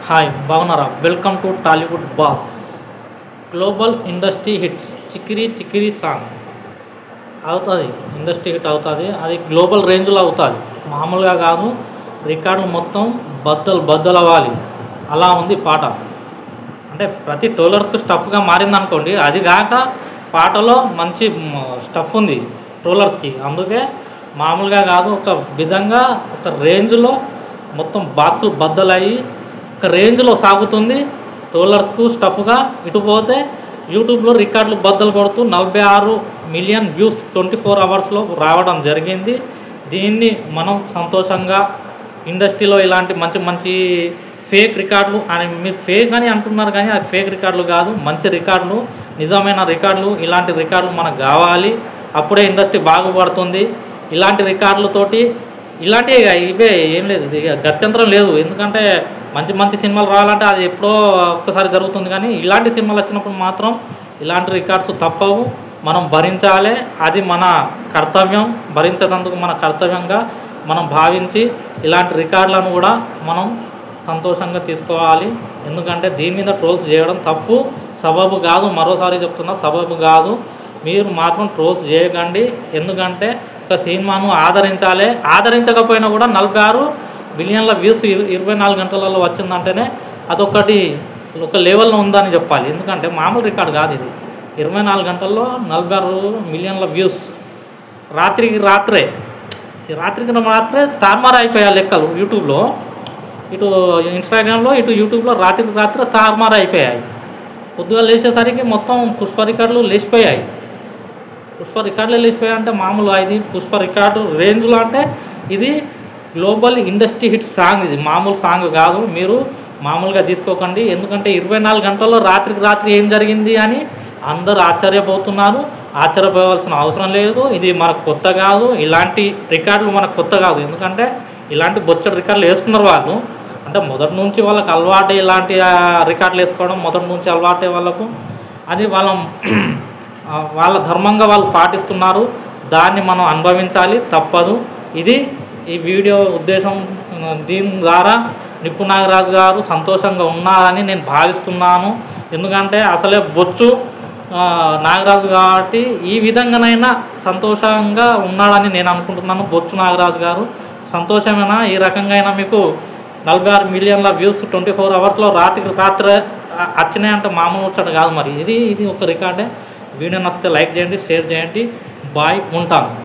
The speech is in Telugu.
హాయ్ బాగున్నారా? Welcome to Tollywood boss. Global industry hit Chikkiri Chikkiri song అవుతుంది. ఇండస్ట్రీ హిట్ అవుతుంది. అది గ్లోబల్ రేంజ్లో అవుతుంది, మామూలుగా కాదు. రికార్డులు మొత్తం బద్దలు అవ్వాలి, అలా ఉంది పాట. అంటే ప్రతి ట్రోలర్స్కి స్టఫ్గా మారింది అనుకోండి. అది కాక పాటలో మంచి స్టఫ్ ఉంది ట్రోలర్స్కి. అందుకే మామూలుగా కాదు, ఒక విధంగా ఒక రేంజ్లో మొత్తం బాక్సులు బద్దలయ్యి ఒక రేంజ్లో సాగుతుంది. ట్రోలర్స్కు స్టఫ్గా ఇటు పోతే యూట్యూబ్లో రికార్డులు బద్దలు కొడుతూ 46 మిలియన్ వ్యూస్ 24 అవర్స్లో రావడం జరిగింది. దీన్ని మనం సంతోషంగా, ఇండస్ట్రీలో ఇలాంటి మంచి మంచి ఫేక్ రికార్డులు అని మీరు ఫేక్ అని అంటున్నారు, కానీ అది ఫేక్ రికార్డులు కాదు, మంచి రికార్డులు, నిజమైన రికార్డులు. ఇలాంటి రికార్డులు మనకు కావాలి, అప్పుడే ఇండస్ట్రీ బాగుపడుతుంది. ఇలాంటి రికార్డులతోటి ఇలాంటివి ఇవే ఏం లేదు, ఇక గత్యంతరం లేదు. ఎందుకంటే మంచి మంచి సినిమాలు రావాలంటే అది ఎప్పుడో ఒక్కసారి జరుగుతుంది, కానీ ఇలాంటి సినిమాలు వచ్చినప్పుడు మాత్రం ఇలాంటి రికార్డ్స్ తప్పవు, మనం భరించాలి. అది మన కర్తవ్యం, భరించేందుకు మన కర్తవ్యంగా మనం భావించి ఇలాంటి రికార్డులను కూడా మనం సంతోషంగా తీసుకోవాలి. ఎందుకంటే దీని మీద ట్రోల్స్ చేయడం తప్పు, సబబు కాదు. మరోసారి చెప్తున్నా, సబబు కాదు. మీరు మాత్రం ట్రోల్స్ చేయకండి. ఎందుకంటే ఒక సినిమాను ఆదరించాలి. ఆదరించకపోయినా కూడా 46 బిలియన్ల వ్యూస్ 24 గంటలలో వచ్చిందంటేనే అదొకటి ఒక లెవెల్లో ఉందని చెప్పాలి. ఎందుకంటే మామూలు రికార్డు కాదు ఇది. 24 గంటల్లో 46 మిలియన్ల వ్యూస్. రాత్రికి రాత్రే తారుమారు అయిపోయాయి లెక్కలు. యూట్యూబ్లో, ఇటు ఇన్స్టాగ్రామ్లో, ఇటు యూట్యూబ్లో రాత్రికి రాత్రే తారుమారు అయిపోయాయి. పొద్దుగా లేచేసరికి మొత్తం పుష్ప రికార్డులు లేచిపోయాయి. పుష్ప రికార్డులు లేచిపోయాయి అంటే మామూలు ఇది పుష్ప రికార్డు రేంజ్లో. అంటే ఇది గ్లోబల్ ఇండస్ట్రీ హిట్ సాంగ్, ఇది మామూలు సాంగ్ కాదు. మీరు మామూలుగా తీసుకోకండి. ఎందుకంటే 24 గంటల్లో రాత్రికి రాత్రి ఏం జరిగింది అని అందరూ ఆశ్చర్యపోతున్నారు. ఆశ్చర్యపోవాల్సిన అవసరం లేదు. ఇది మనకు కొత్త కాదు, ఇలాంటి రికార్డులు మనకు కొత్త కాదు. ఎందుకంటే ఇలాంటి బొచ్చడి రికార్డులు వేసుకున్నారు వాళ్ళు. అంటే మొదటి నుంచి వాళ్ళకి అలవాటు, ఇలాంటి రికార్డులు వేసుకోవడం మొదటి నుంచి అలవాటే వాళ్ళకు. అది వాళ్ళ ధర్మంగా వాళ్ళు పాటిస్తున్నారు. దాన్ని మనం అనుభవించాలి, తప్పదు. ఇది ఈ వీడియో ఉద్దేశం. దీని ద్వారా నిప్పు నాగరాజు గారు సంతోషంగా ఉన్నారని నేను భావిస్తున్నాను. ఎందుకంటే అసలే బొచ్చు నాగరాజు కాబట్టి ఈ విధంగానైనా సంతోషంగా ఉన్నాడని నేను అనుకుంటున్నాను. బొచ్చు నాగరాజు గారు సంతోషమేనా? ఈ రకంగా అయినా మీకు 46 మిలియన్ల వ్యూస్ 24 అవర్స్లో రాత్రికి రాత్రే వచ్చినాయంటే మామూలు వచ్చాడు కాదు. మరి ఇది ఒక రికార్డే. వీడియో నచ్చితే లైక్ చేయండి, షేర్ చేయండి. బాయ్, ఉంటాను.